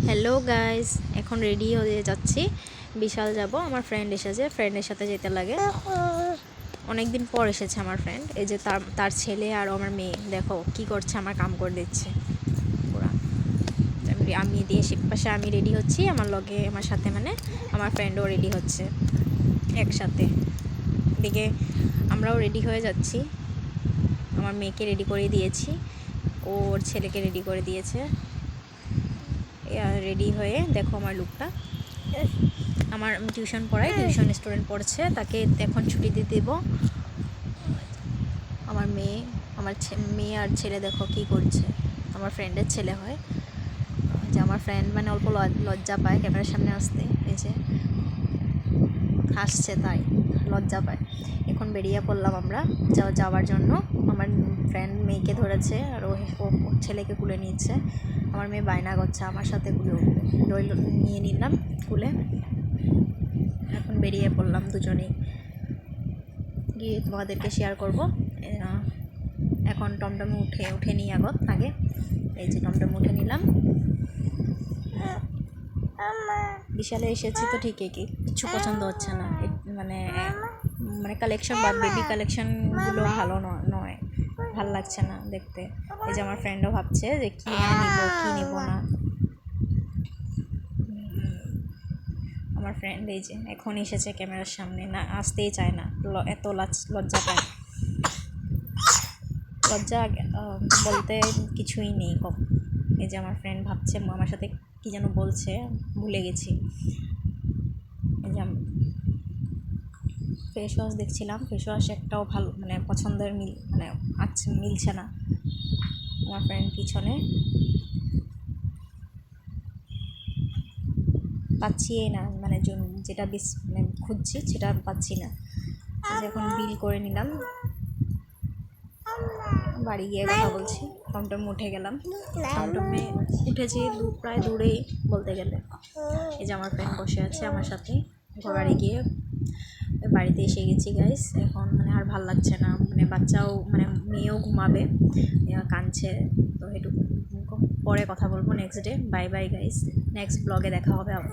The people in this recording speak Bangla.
হ্যালো গাইস, এখন রেডি হয়ে যাচ্ছি। বিশাল যাব, আমার ফ্রেন্ড এসেছে, ফ্রেন্ডের সাথে যেতে লাগে। অনেক দিন পর এসেছে আমার ফ্রেন্ড। এই যে তার ছেলে আর আমার মেয়ে দেখো কি করছে, আমার কাম করে দিচ্ছে পুরা। আমি দিয়ে পাশে আমি রেডি হচ্ছি, আমার লগে আমার সাথে মানে আমার ফ্রেন্ডও রেডি হচ্ছে একসাথে। এদিকে আমরাও রেডি হয়ে যাচ্ছি। আমার মেয়েকে রেডি করে দিয়েছি, ওর ছেলেকে রেডি করে দিয়েছে। রেডি হয়ে দেখো আমার লুকটা। আমার টিউশন পড়াই, টিউশন স্টুডেন্ট পড়ছে, তাকে এখন ছুটি দিয়ে দেব। আমার মেয়ে আর ছেলে দেখো কি করছে। আমার ফ্রেন্ডের ছেলে হয়, যে আমার ফ্রেন্ড মানে অল্প লজ্জা পায় ক্যামেরার সামনে আসতে, এই যে হাসছে তাই লজ্জা পায়। এখন বেরিয়ে পড়লাম আমরা যাওয়ার জন্য। আমার ফ্রেন্ড মেয়েকে ধরেছে আর ও ছেলেকে কুলে নিচ্ছে। আমার মেয়ে বায়না করছে আমার সাথে কুলে উঠবে, নিয়ে নিলাম কুলে। এখন বেরিয়ে পড়লাম দুজনেই, গিয়ে তোমাদেরকে শেয়ার করব। এখন টমটমে উঠে নিই আগে। এই যে টমটমে উঠে নিলাম। বিশালে এসেছি তো ঠিকই, কিছু পছন্দ হচ্ছে না, মানে কালেকশন বা বেবি কালেকশনগুলো ভালো নয়, ভাল লাগছে না দেখতে। এই যে আমার ফ্রেন্ডও ভাবছে যে কী নিব কী নেব না। আমার ফ্রেন্ড এই যে এখন এসেছে ক্যামেরার সামনে, না আসতেই চায় না, এত লজ্জা পায়। লজ্জা বলতে কিছুই নেই। এই যে আমার ফ্রেন্ড ভাবছে আমার সাথে কী যেন বলছে, ভুলে গেছি। এই যে ফেস ওয়াশ দেখছিলাম, ফেস ওয়াশ একটাও ভালো মানে পছন্দের মিলছে না। আমার ফ্রেন্ড পিছনে পাচ্ছি না, মানে যেটা খুঁজছি সেটা পাচ্ছি না। এখন বিল করে নিলাম, বাড়ি গিয়ে কথা বলছি। টমটম উঠে গেলাম, টমটমে উঠেছি প্রায় দূরেই বলতে গেলে। এই যে আমার ফ্রেন্ড বসে আছে আমার সাথে। বাড়ি গিয়ে বাড়িতে এসে গেছি গাইস। এখন মানে আর ভাল লাগছে না, মানে বাচ্চাও মানে মেয়েও ঘুমাবে, কাঁদছে। তো এটুকু পরে কথা বলবো next day. Bye bye guys, next ব্লগে দেখা হবে আবার।